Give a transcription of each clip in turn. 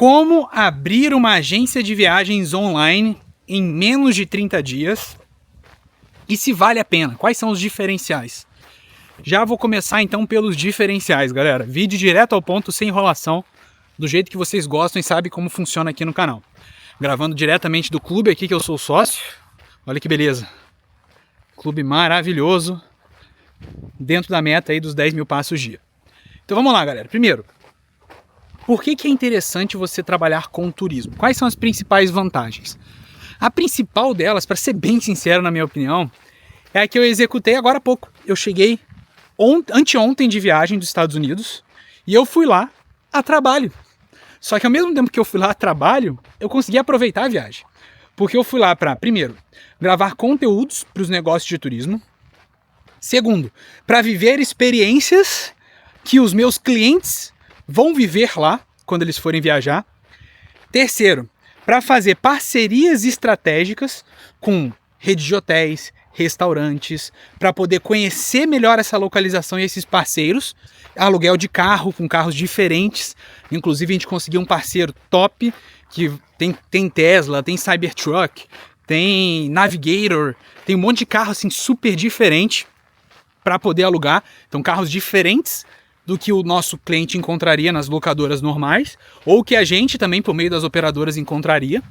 Como abrir uma agência de viagens online em menos de 30 dias e se vale a pena. Quais são os diferenciais? Já vou começar então pelos diferenciais, galera. Vídeo direto ao ponto, sem enrolação, do jeito que vocês gostam e sabem como funciona aqui no canal. Gravando diretamente do clube aqui que eu sou sócio. Olha que beleza. Clube maravilhoso, dentro da meta aí dos 10 mil passos dia. Então vamos lá, galera. Primeiro, por que é interessante você trabalhar com turismo? Quais são as principais vantagens? A principal delas, para ser bem sincero na minha opinião, é a que eu executei agora há pouco. Eu cheguei anteontem de viagem dos Estados Unidos e eu fui lá a trabalho. Só que ao mesmo tempo que eu fui lá a trabalho, eu consegui aproveitar a viagem. Porque eu fui lá para, primeiro, gravar conteúdos para os negócios de turismo. Segundo, para viver experiências que os meus clientes vão viver lá quando eles forem viajar. Terceiro, para fazer parcerias estratégicas com rede de hotéis, restaurantes, para poder conhecer melhor essa localização e esses parceiros. Aluguel de carro, com carros diferentes. Inclusive a gente conseguiu um parceiro top, que tem Tesla, tem Cybertruck, tem Navigator, tem um monte de carro assim super diferente para poder alugar. Então carros diferentes do que o nosso cliente encontraria nas locadoras normais, ou que a gente também por meio das operadoras encontraria.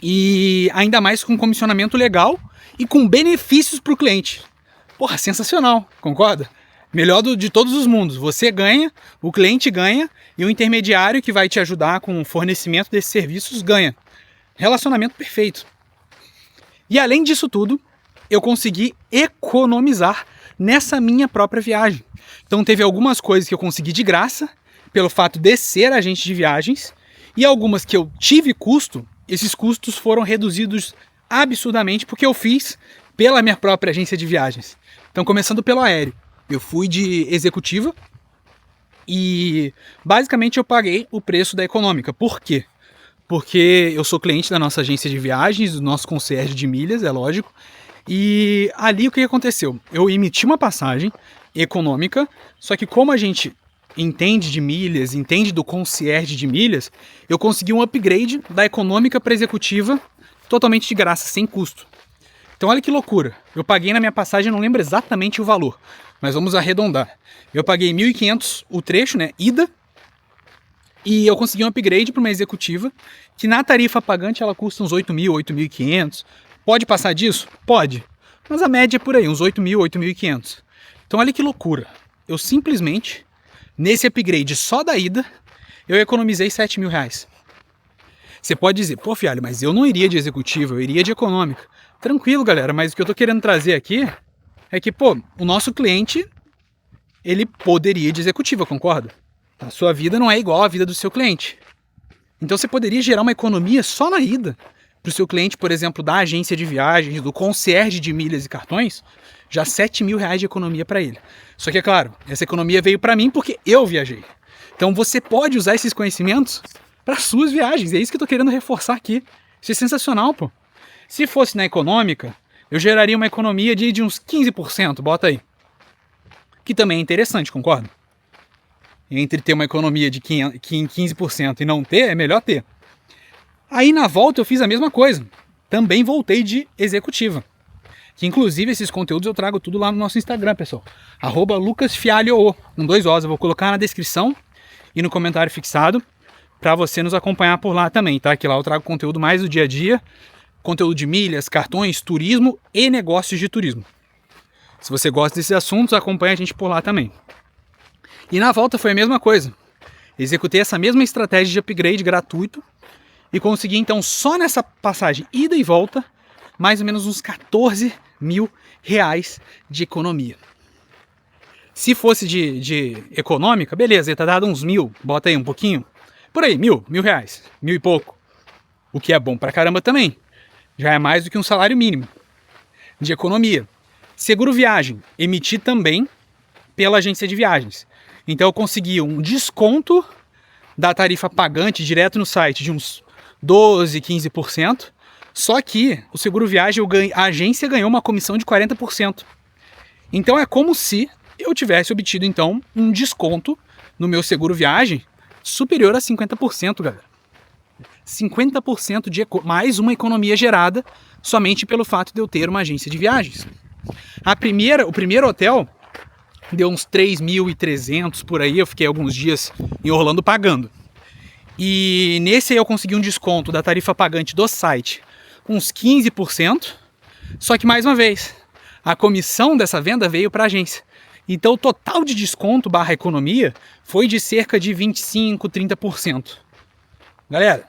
E ainda mais com comissionamento legal e com benefícios para o cliente. Porra, sensacional, concorda? Melhor de todos os mundos. Você ganha, o cliente ganha e o intermediário que vai te ajudar com o fornecimento desses serviços ganha. Relacionamento perfeito. E além disso tudo, eu consegui economizar nessa minha própria viagem. Então teve algumas coisas que eu consegui de graça, pelo fato de ser agente de viagens, e algumas que eu tive custo, esses custos foram reduzidos absurdamente porque eu fiz pela minha própria agência de viagens. Então começando pelo aéreo. Eu fui de executiva e basicamente eu paguei o preço da econômica. Por quê? Porque eu sou cliente da nossa agência de viagens, do nosso concierge de milhas, é lógico. E ali o que aconteceu? Eu emiti uma passagem econômica, só que como a gente entende de milhas, entende do concierge de milhas, eu consegui um upgrade da econômica para executiva totalmente de graça, sem custo. Então olha que loucura. Eu paguei na minha passagem, não lembro exatamente o valor, mas vamos arredondar. Eu paguei 1.500 o trecho, né, ida, e eu consegui um upgrade para uma executiva, que na tarifa pagante ela custa uns 8.000, 8.500. Pode passar disso? Pode. Mas a média é por aí, uns 8.000, 8.500. Então olha que loucura. Eu simplesmente, nesse upgrade só da ida, eu economizei 7.000 reais. Você pode dizer, pô, Fialho, mas eu não iria de executiva, eu iria de econômica. Tranquilo, galera, mas o que eu tô querendo trazer aqui é que, pô, o nosso cliente, ele poderia ir de executiva, concorda? A sua vida não é igual à vida do seu cliente. Então você poderia gerar uma economia só na ida. Para o seu cliente, por exemplo, da agência de viagens, do concierge de milhas e cartões, já 7.000 reais de economia para ele. Só que é claro, essa economia veio para mim porque eu viajei. Então você pode usar esses conhecimentos para suas viagens. É isso que eu tô querendo reforçar aqui. Isso é sensacional, pô. Se fosse na econômica, eu geraria uma economia de uns 15%, bota aí. Que também é interessante, concorda? Entre ter uma economia de 15% e não ter, é melhor ter. Aí na volta eu fiz a mesma coisa. Também voltei de executiva. Que inclusive esses conteúdos eu trago tudo lá no nosso Instagram, pessoal. @lucasfialho, com 2 Os. Eu vou colocar na descrição e no comentário fixado para você nos acompanhar por lá também, tá? Que lá eu trago conteúdo mais do dia a dia. Conteúdo de milhas, cartões, turismo e negócios de turismo. Se você gosta desses assuntos, acompanha a gente por lá também. E na volta foi a mesma coisa. Executei essa mesma estratégia de upgrade gratuito e consegui então só nessa passagem ida e volta mais ou menos uns 14.000 reais de economia. Se fosse de econômica, beleza, ia estar dado uns 1.000, bota aí um pouquinho. Por aí, 1.000 reais, 1.000 e pouco. O que é bom pra caramba também. Já é mais do que um salário mínimo de economia. Seguro viagem, emiti também pela agência de viagens. Então eu consegui um desconto da tarifa pagante direto no site de uns 12, 15%. Só que o seguro viagem, a agência ganhou uma comissão de 40%. Então é como se eu tivesse obtido então um desconto no meu seguro viagem superior a 50%, galera. 50% de mais uma economia gerada somente pelo fato de eu ter uma agência de viagens. O primeiro hotel deu uns 3.300 por aí, eu fiquei alguns dias em Orlando pagando. E nesse aí eu consegui um desconto da tarifa pagante do site, uns 15%, só que mais uma vez, a comissão dessa venda veio para a agência. Então o total de desconto / economia foi de cerca de 25%, 30%. Galera,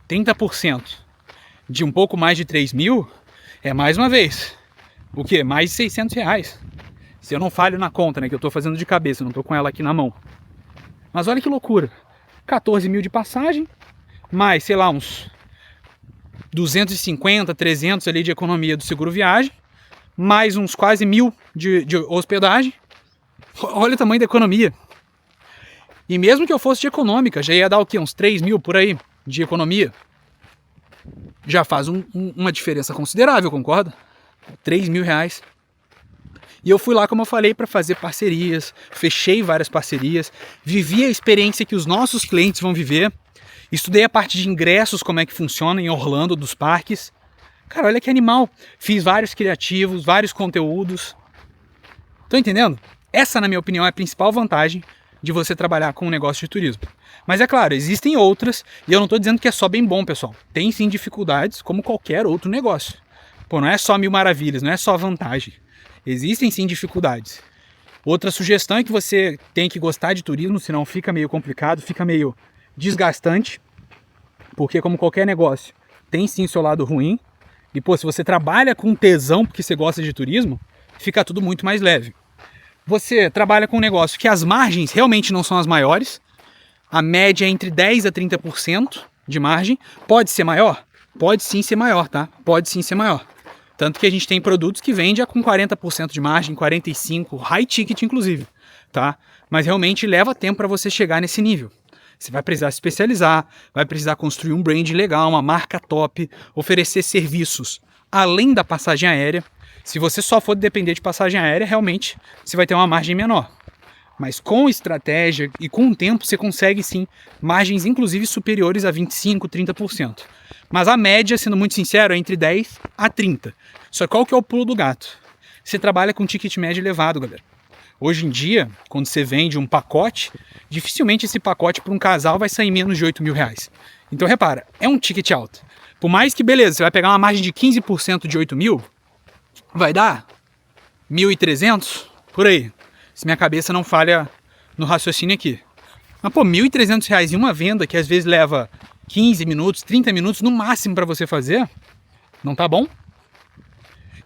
30% de um pouco mais de 3 mil é mais uma vez, o que? Mais de R$600. Se eu não falho na conta, né, que eu estou fazendo de cabeça, não estou com ela aqui na mão. Mas olha que loucura, 14 mil de passagem, mais, sei lá, uns 250, 300 ali de economia do seguro viagem, mais uns quase 1.000 de hospedagem. Olha o tamanho da economia. E mesmo que eu fosse de econômica, já ia dar o quê? Uns 3 mil por aí de economia. Já faz uma diferença considerável, concorda? R$3.000. E eu fui lá, como eu falei, para fazer parcerias, fechei várias parcerias, vivi a experiência que os nossos clientes vão viver, estudei a parte de ingressos, como é que funciona em Orlando, dos parques. Cara, olha que animal. Fiz vários criativos, vários conteúdos. Estão entendendo? Essa, na minha opinião, é a principal vantagem de você trabalhar com um negócio de turismo. Mas é claro, existem outras, e eu não estou dizendo que é só bem bom, pessoal. Tem sim dificuldades, como qualquer outro negócio. Pô, não é só mil maravilhas, não é só vantagem. Existem sim dificuldades. Outra sugestão é que você tem que gostar de turismo, senão fica meio complicado, fica meio desgastante. Porque como qualquer negócio, tem sim seu lado ruim. E pô, se você trabalha com tesão porque você gosta de turismo, fica tudo muito mais leve. Você trabalha com um negócio que as margens realmente não são as maiores. A média é entre 10% a 30% de margem. Pode ser maior? Pode sim ser maior, tá? Pode sim ser maior. Tanto que a gente tem produtos que vendem com 40% de margem, 45%, high ticket inclusive, tá? Mas realmente leva tempo para você chegar nesse nível. Você vai precisar se especializar, vai precisar construir um brand legal, uma marca top, oferecer serviços além da passagem aérea. Se você só for depender de passagem aérea, realmente você vai ter uma margem menor. Mas com estratégia e com o tempo você consegue sim margens inclusive superiores a 25%, 30%. Mas a média, sendo muito sincero, é entre 10% a 30%. Só qual que é o pulo do gato? Você trabalha com ticket médio elevado, galera. Hoje em dia, quando você vende um pacote, dificilmente esse pacote para um casal vai sair menos de R$8.000. Então repara, é um ticket alto. Por mais que, beleza, você vai pegar uma margem de 15% de 8.000, vai dar 1.300 por aí. Se minha cabeça não falha no raciocínio aqui. Mas pô, R$1.300 em uma venda que às vezes leva 15 minutos, 30 minutos no máximo para você fazer, não tá bom?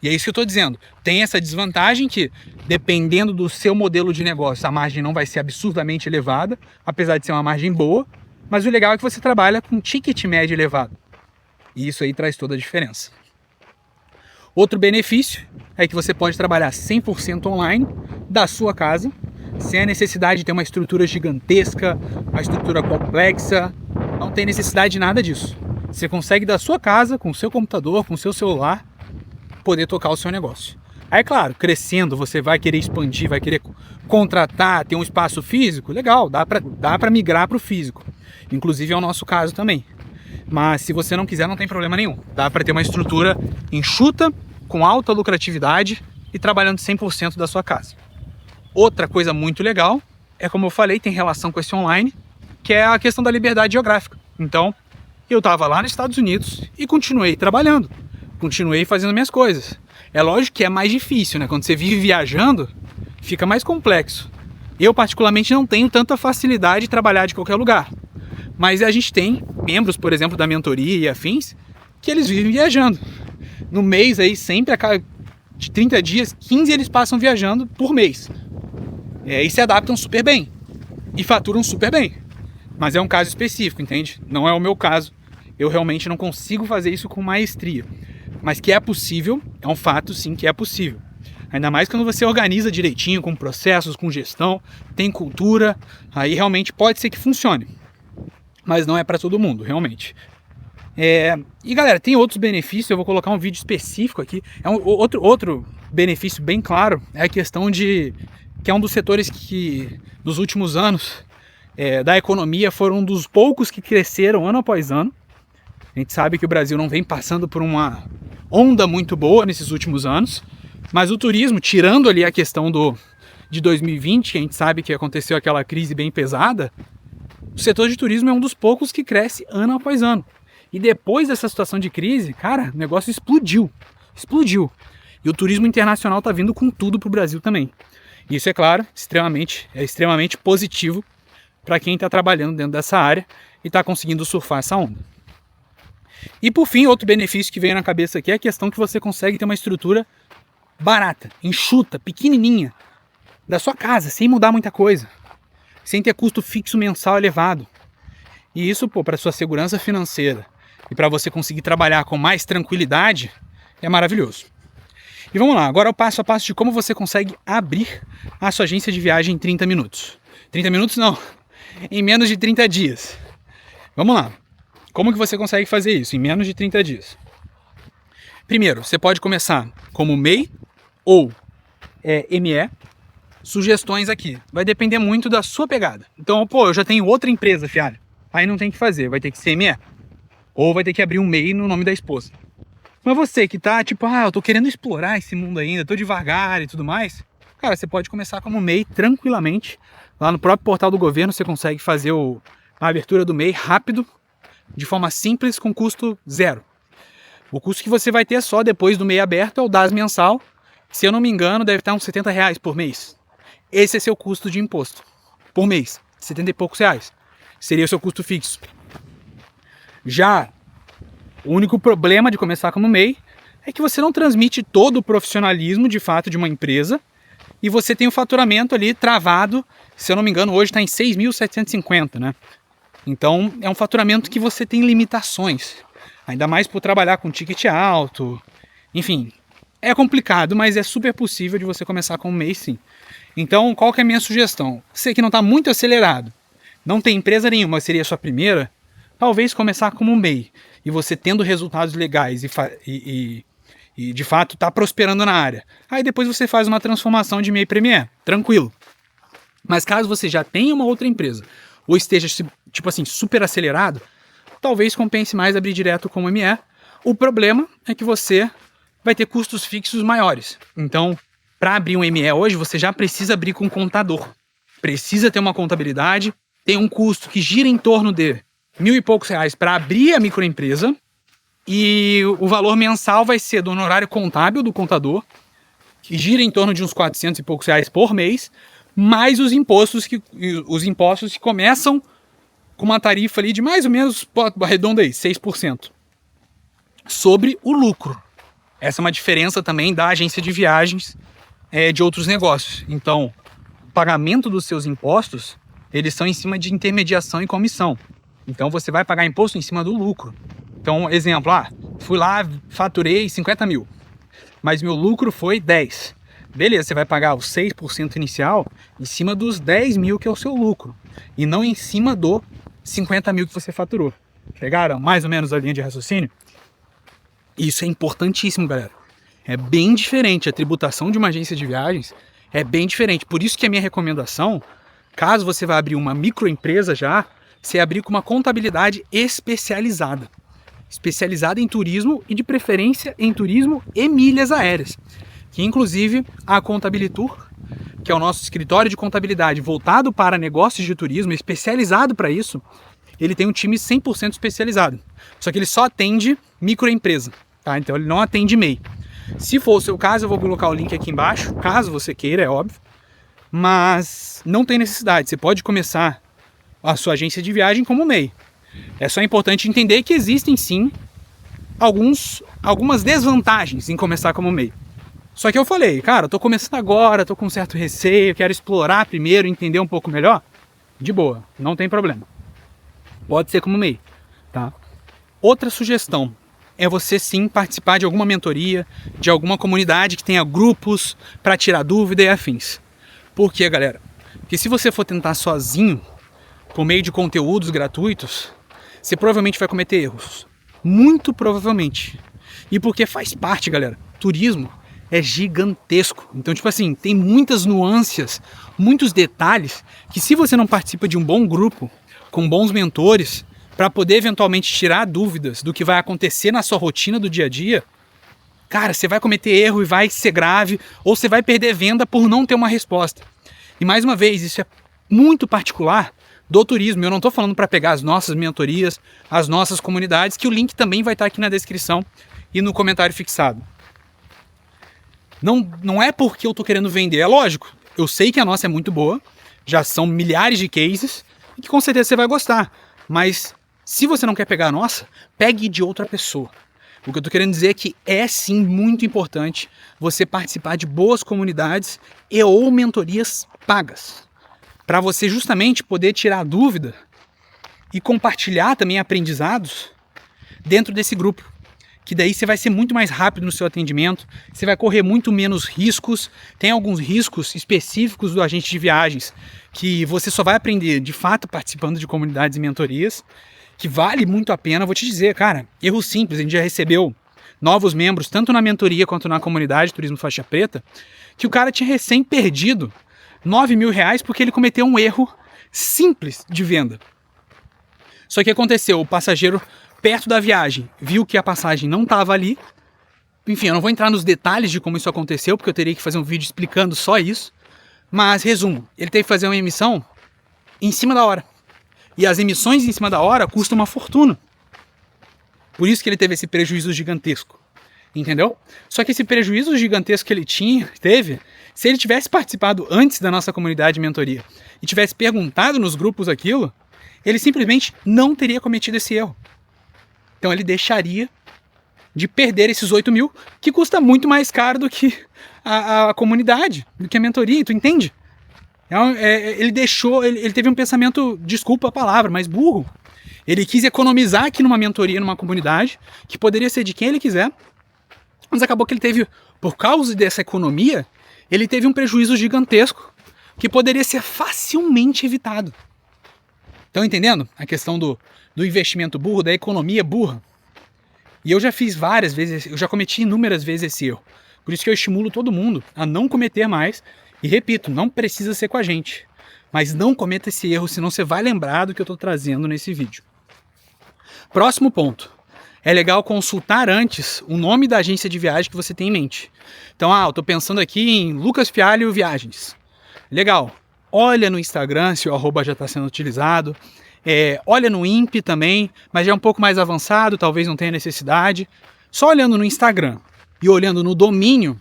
E é isso que eu tô dizendo. Tem essa desvantagem que, dependendo do seu modelo de negócio, a margem não vai ser absurdamente elevada, apesar de ser uma margem boa, mas o legal é que você trabalha com ticket médio elevado. E isso aí traz toda a diferença. Outro benefício é que você pode trabalhar 100% online da sua casa, sem a necessidade de ter uma estrutura gigantesca, uma estrutura complexa. Não tem necessidade de nada disso. Você consegue da sua casa, com o seu computador, com o seu celular, poder tocar o seu negócio. Aí, claro, crescendo, você vai querer expandir, vai querer contratar, ter um espaço físico, legal, dá para migrar para o físico. Inclusive é o nosso caso também. Mas se você não quiser, não tem problema nenhum. Dá para ter uma estrutura enxuta, com alta lucratividade e trabalhando 100% da sua casa. Outra coisa muito legal é, como eu falei, tem relação com esse online, que é a questão da liberdade geográfica. Então, eu estava lá nos Estados Unidos e continuei trabalhando, continuei fazendo minhas coisas. É lógico que é mais difícil, né? Quando você vive viajando, fica mais complexo. Eu, particularmente, não tenho tanta facilidade de trabalhar de qualquer lugar. Mas a gente tem membros, por exemplo, da mentoria e afins, que eles vivem viajando. No mês aí, sempre a cada de 30 dias, 15 eles passam viajando por mês. E se adaptam super bem. E faturam super bem. Mas é um caso específico, entende? Não é o meu caso. Eu realmente não consigo fazer isso com maestria. Mas que é possível, é um fato sim que é possível. Ainda mais quando você organiza direitinho, com processos, com gestão, tem cultura, aí realmente pode ser que funcione. Mas não é para todo mundo, realmente. E galera, tem outros benefícios, eu vou colocar um vídeo específico aqui. Outro benefício bem claro é a questão de que é um dos setores que nos últimos anos da economia foram um dos poucos que cresceram ano após ano. A gente sabe que o Brasil não vem passando por uma onda muito boa nesses últimos anos, mas o turismo, tirando ali a questão de 2020, que a gente sabe que aconteceu aquela crise bem pesada, o setor de turismo é um dos poucos que cresce ano após ano. E depois dessa situação de crise, cara, o negócio explodiu. Explodiu. E o turismo internacional está vindo com tudo para o Brasil também. Isso, é claro, extremamente positivo para quem está trabalhando dentro dessa área e está conseguindo surfar essa onda. E por fim, outro benefício que veio na cabeça aqui é a questão que você consegue ter uma estrutura barata, enxuta, pequenininha, da sua casa, sem mudar muita coisa, sem ter custo fixo mensal elevado. E isso, para sua segurança financeira e para você conseguir trabalhar com mais tranquilidade, é maravilhoso. E vamos lá, agora é o passo a passo de como você consegue abrir a sua agência de viagem em 30 minutos. 30 minutos não, em menos de 30 dias. Vamos lá, como que você consegue fazer isso em menos de 30 dias? Primeiro, você pode começar como MEI ou ME. Sugestões aqui, vai depender muito da sua pegada. Então, eu já tenho outra empresa, fialho. Aí não tem que fazer, vai ter que ser ME. Ou vai ter que abrir um MEI no nome da esposa. Mas você que tá tipo, eu tô querendo explorar esse mundo ainda, tô devagar e tudo mais, cara, você pode começar como MEI tranquilamente. Lá no próprio portal do governo você consegue fazer a abertura do MEI rápido, de forma simples, com custo zero. O custo que você vai ter só depois do MEI aberto é o DAS mensal. Se eu não me engano, deve estar uns R$70 por mês. Esse é seu custo de imposto por mês, 70 e poucos reais. Seria o seu custo fixo. Já o único problema de começar como MEI é que você não transmite todo o profissionalismo de fato de uma empresa e você tem o faturamento ali travado, se eu não me engano, hoje está em 6.750, né? Então é um faturamento que você tem limitações, ainda mais por trabalhar com ticket alto, enfim. É complicado, mas é super possível de você começar como MEI, sim. Então, qual que é a minha sugestão? Você que não está muito acelerado, não tem empresa nenhuma, seria a sua primeira, talvez começar como MEI. E você tendo resultados legais e de fato está prosperando na área. Aí depois você faz uma transformação de MEI para ME, tranquilo. Mas caso você já tenha uma outra empresa, ou esteja, tipo assim, super acelerado, talvez compense mais abrir direto como ME. O problema é que você vai ter custos fixos maiores. Então, para abrir um ME hoje, você já precisa abrir com um contador. Precisa ter uma contabilidade, tem um custo que gira em torno de R$1.000 e poucos para abrir a microempresa, e o valor mensal vai ser do honorário contábil do contador, que gira em torno de uns R$400 e poucos por mês, mais os impostos que começam com uma tarifa ali de mais ou menos, arredonda aí, 6%, sobre o lucro. Essa é uma diferença também da agência de viagens de outros negócios. Então, o pagamento dos seus impostos, eles são em cima de intermediação e comissão. Então, você vai pagar imposto em cima do lucro. Então, exemplo, fui lá, faturei 50 mil, mas meu lucro foi 10. Beleza, você vai pagar os 6% inicial em cima dos 10 mil que é o seu lucro, e não em cima do 50 mil que você faturou. Pegaram mais ou menos a linha de raciocínio? Isso é importantíssimo, galera. É bem diferente. A tributação de uma agência de viagens é bem diferente. Por isso que a minha recomendação, caso você vá abrir uma microempresa já, você abrir com uma contabilidade especializada. Especializada em turismo e de preferência em turismo e milhas aéreas. Que inclusive a Contabilitur, que é o nosso escritório de contabilidade voltado para negócios de turismo, especializado para isso, ele tem um time 100% especializado. Só que ele só atende microempresa, tá? Então ele não atende MEI. Se for o seu caso, eu vou colocar o link aqui embaixo, caso você queira, é óbvio. Mas não tem necessidade, você pode começar a sua agência de viagem como MEI. É só importante entender que existem sim algumas desvantagens em começar como MEI. Só que eu falei, cara, eu tô começando agora, tô com um certo receio, quero explorar primeiro, entender um pouco melhor. De boa, não tem problema. Pode ser como MEI, tá? Outra sugestão é você sim participar de alguma mentoria, de alguma comunidade que tenha grupos para tirar dúvida e afins. Por quê, galera? Porque se você for tentar sozinho, por meio de conteúdos gratuitos, você provavelmente vai cometer erros. Muito provavelmente. E porque faz parte, galera. Turismo é gigantesco. Então, tipo assim, tem muitas nuances muitos detalhes que, se você não participa de um bom grupo, com bons mentores, para poder eventualmente tirar dúvidas do que vai acontecer na sua rotina do dia a dia, cara, você vai cometer erro e vai ser grave, ou você vai perder venda por não ter uma resposta. E mais uma vez, isso é muito particular do turismo. Eu não estou falando para pegar as nossas mentorias, as nossas comunidades, que o link também vai estar aqui na descrição e no comentário fixado. Não é porque eu estou querendo vender, é lógico. Eu sei que a nossa é muito boa, já são milhares de cases, e que com certeza você vai gostar. Mas se você não quer pegar a nossa, pegue de outra pessoa. O que eu estou querendo dizer é que é sim muito importante você participar de boas comunidades e ou mentorias pagas, para você justamente poder tirar dúvida e compartilhar também aprendizados dentro desse grupo. Que daí você vai ser muito mais rápido no seu atendimento, você vai correr muito menos riscos. Tem alguns riscos específicos do agente de viagens que você só vai aprender de fato participando de comunidades e mentorias, que vale muito a pena. Vou te dizer, cara, erro simples, a gente já recebeu novos membros, tanto na mentoria quanto na comunidade Turismo Faixa Preta, que o cara tinha recém perdido R$9.000 porque ele cometeu um erro simples de venda. Só que aconteceu, o passageiro perto da viagem viu que a passagem não estava ali. Enfim, eu não vou entrar nos detalhes de como isso aconteceu, porque eu teria que fazer um vídeo explicando só isso. Mas, resumo, ele teve que fazer uma emissão em cima da hora. E as emissões em cima da hora custam uma fortuna. Por isso que ele teve esse prejuízo gigantesco. Entendeu? Só que esse prejuízo gigantesco que ele teve, se ele tivesse participado antes da nossa comunidade de mentoria e tivesse perguntado nos grupos aquilo, ele simplesmente não teria cometido esse erro. Então ele deixaria de perder esses 8 mil, que custa muito mais caro do que a comunidade, do que a mentoria, tu entende? Ele teve um pensamento, desculpa a palavra, mas burro. Ele quis economizar aqui numa mentoria, numa comunidade, que poderia ser de quem ele quiser, mas acabou que ele teve, por causa dessa economia, ele teve um prejuízo gigantesco, que poderia ser facilmente evitado. Estão entendendo a questão do investimento burro, da economia burra? E eu já fiz várias vezes, eu já cometi inúmeras vezes esse erro. Por isso que eu estimulo todo mundo a não cometer mais. E repito, não precisa ser com a gente. Mas não cometa esse erro, senão você vai lembrar do que eu estou trazendo nesse vídeo. Próximo ponto. É legal consultar antes o nome da agência de viagem que você tem em mente. Então, eu estou pensando aqui em Lucas Fialho Viagens. Legal. Olha no Instagram se o arroba já está sendo utilizado. Olha no INPE também, mas já é um pouco mais avançado, talvez não tenha necessidade. Só olhando no Instagram e olhando no domínio,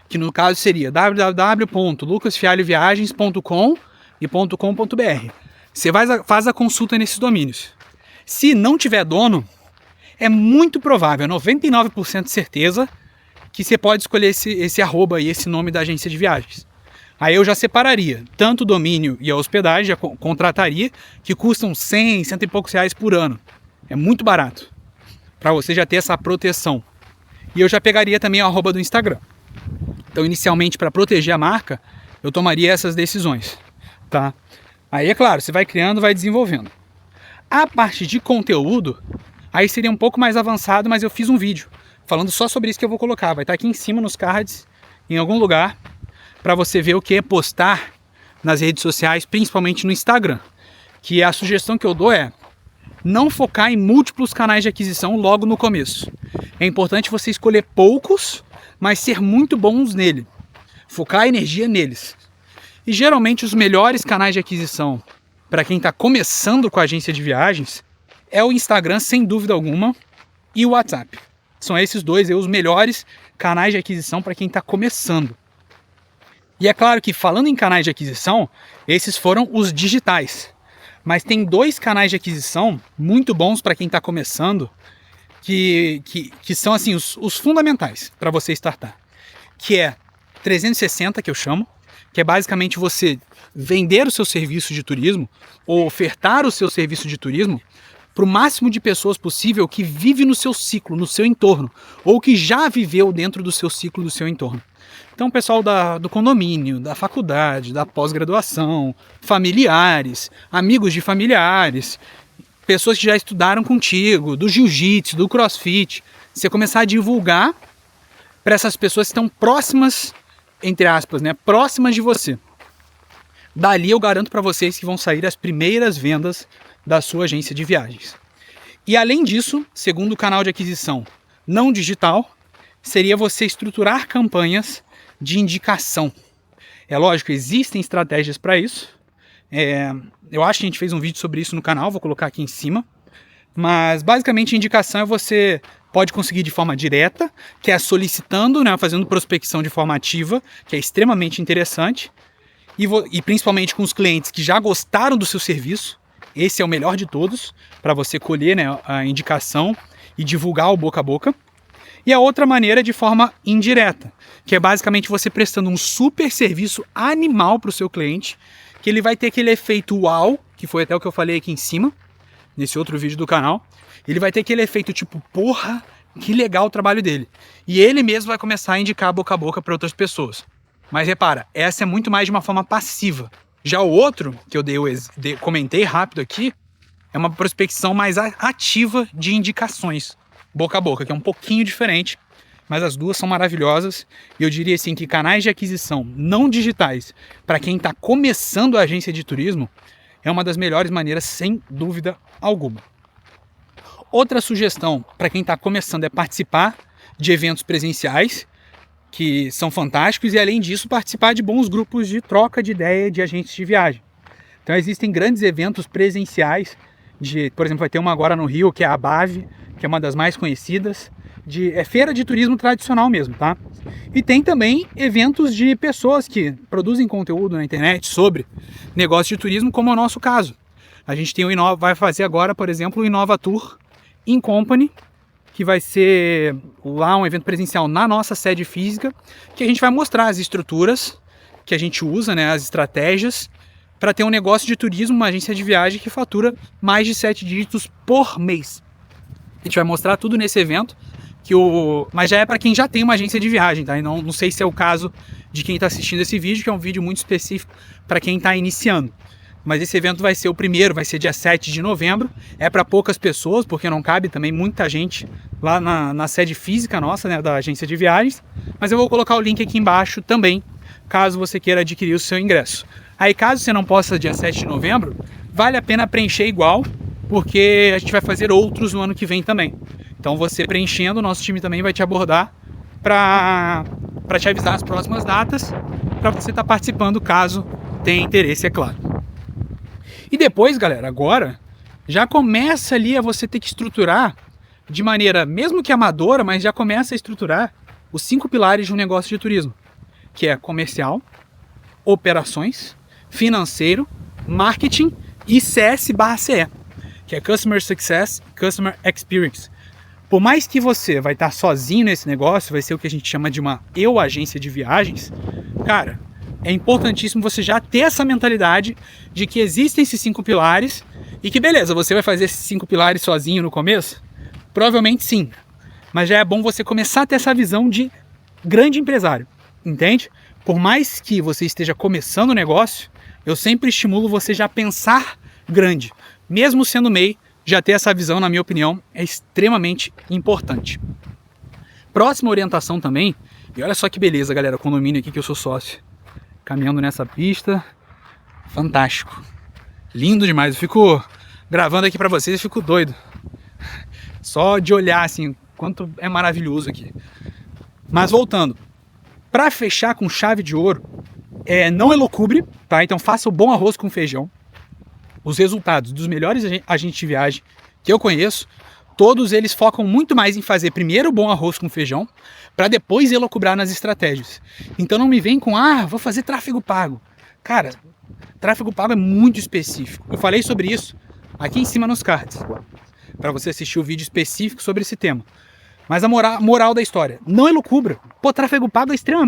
que no caso seria www.lucasfialhoviagens.com e .com.br. Você faz a consulta nesses domínios. Se não tiver dono, é muito provável, 99% de certeza, que você pode escolher esse arroba e esse nome da agência de viagens. Aí eu já separaria tanto o domínio e a hospedagem, já contrataria, que custam 100 e poucos reais por ano. É muito barato, para você já ter essa proteção. E eu já pegaria também o arroba do Instagram. Então, inicialmente, para proteger a marca, eu tomaria essas decisões, tá? Aí, é claro, você vai criando, vai desenvolvendo. A parte de conteúdo, aí seria um pouco mais avançado, mas eu fiz um vídeo falando só sobre isso que eu vou colocar. Vai estar aqui em cima nos cards, em algum lugar, para você ver o que é postar nas redes sociais, principalmente no Instagram. Que a sugestão que eu dou é não focar em múltiplos canais de aquisição logo no começo. É importante você escolher poucos, mas ser muito bons nele. Focar a energia neles. E geralmente os melhores canais de aquisição para quem está começando com a agência de viagens é o Instagram, sem dúvida alguma, e o WhatsApp. São esses dois os melhores canais de aquisição para quem está começando. E é claro que, falando em canais de aquisição, esses foram os digitais. Mas tem 2 canais de aquisição muito bons para quem está começando, que são assim os fundamentais para você startar. Que é 360, que eu chamo, que é basicamente você vender o seu serviço de turismo, ou ofertar o seu serviço de turismo, para o máximo de pessoas possível que vive no seu ciclo, no seu entorno, ou que já viveu dentro do seu ciclo, do seu entorno. Então, o pessoal do condomínio, da faculdade, da pós-graduação, familiares, amigos de familiares, pessoas que já estudaram contigo, do jiu-jitsu, do crossfit. Você começar a divulgar para essas pessoas que estão próximas, entre aspas, né, próximas de você. Dali eu garanto para vocês que vão sair as primeiras vendas da sua agência de viagens. E além disso, segundo o canal de aquisição não digital, seria você estruturar campanhas de indicação. É lógico, existem estratégias para isso. Eu acho que a gente fez um vídeo sobre isso no canal, vou colocar aqui em cima. Mas basicamente a indicação é você pode conseguir de forma direta, que é solicitando, né, fazendo prospecção de forma ativa, que é extremamente interessante. E principalmente com os clientes que já gostaram do seu serviço. Esse é o melhor de todos, para você colher, né, a indicação e divulgar o boca a boca. E a outra maneira é de forma indireta, que é basicamente você prestando um super serviço animal para o seu cliente, que ele vai ter aquele efeito uau, que foi até o que eu falei aqui em cima, nesse outro vídeo do canal. Ele vai ter aquele efeito tipo, porra, que legal o trabalho dele. E ele mesmo vai começar a indicar boca a boca para outras pessoas. Mas repara, essa é muito mais de uma forma passiva. Já o outro, que eu comentei rápido aqui, é uma prospecção mais ativa de indicações, boca a boca, que é um pouquinho diferente, mas as duas são maravilhosas. E eu diria assim que canais de aquisição não digitais, para quem está começando a agência de turismo, é uma das melhores maneiras, sem dúvida alguma. Outra sugestão para quem está começando é participar de eventos presenciais, que são fantásticos, e além disso participar de bons grupos de troca de ideia de agentes de viagem. Então existem grandes eventos presenciais, por exemplo, vai ter uma agora no Rio, que é a BAV, que é uma das mais conhecidas, é feira de turismo tradicional mesmo, tá? E tem também eventos de pessoas que produzem conteúdo na internet sobre negócio de turismo, como é o nosso caso. A gente tem vai fazer agora, por exemplo, o Inova Tour in Company, que vai ser lá um evento presencial na nossa sede física, que a gente vai mostrar as estruturas que a gente usa, né, as estratégias, para ter um negócio de turismo, uma agência de viagem que fatura mais de 7 dígitos por mês. A gente vai mostrar tudo nesse evento, mas já é para quem já tem uma agência de viagem, tá? E não sei se é o caso de quem está assistindo esse vídeo, que é um vídeo muito específico para quem está iniciando. Mas esse evento vai ser o primeiro, vai ser dia 7 de novembro. É para poucas pessoas, porque não cabe também muita gente lá na sede física nossa, né, da agência de viagens. Mas eu vou colocar o link aqui embaixo também, caso você queira adquirir o seu ingresso. Aí caso você não possa dia 7 de novembro, vale a pena preencher igual, porque a gente vai fazer outros no ano que vem também. Então você preenchendo, o nosso time também vai te abordar para te avisar as próximas datas, para você estar participando caso tenha interesse, é claro. E depois, galera, agora já começa ali a você ter que estruturar de maneira, mesmo que amadora, mas já começa a estruturar os 5 pilares de um negócio de turismo, que é comercial, operações, financeiro, marketing e CS/CE, que é Customer Success, Customer Experience. Por mais que você vai estar sozinho nesse negócio, vai ser o que a gente chama de uma agência de viagens, cara, é importantíssimo você já ter essa mentalidade de que existem esses 5 pilares e que beleza, você vai fazer esses 5 pilares sozinho no começo? Provavelmente sim, mas já é bom você começar a ter essa visão de grande empresário, entende? Por mais que você esteja começando o negócio, eu sempre estimulo você já a pensar grande, mesmo sendo MEI, já ter essa visão, na minha opinião, é extremamente importante. Próxima orientação também, e olha só que beleza, galera, condomínio aqui que eu sou sócio. Caminhando nessa pista, fantástico, lindo demais. Eu fico gravando aqui pra vocês e fico doido, só de olhar assim, quanto é maravilhoso aqui. Mas voltando, para fechar com chave de ouro, não elucubre, tá? Então faça o bom arroz com feijão. Os resultados dos melhores agentes de viagem que eu conheço, todos eles focam muito mais em fazer primeiro o bom arroz com feijão, para depois elucubrar nas estratégias. Então não me vem com, vou fazer tráfego pago. Cara, tráfego pago é muito específico. Eu falei sobre isso aqui em cima nos cards, para você assistir o vídeo específico sobre esse tema. Mas a moral da história, não elucubra. Pô, tráfego pago é extremamente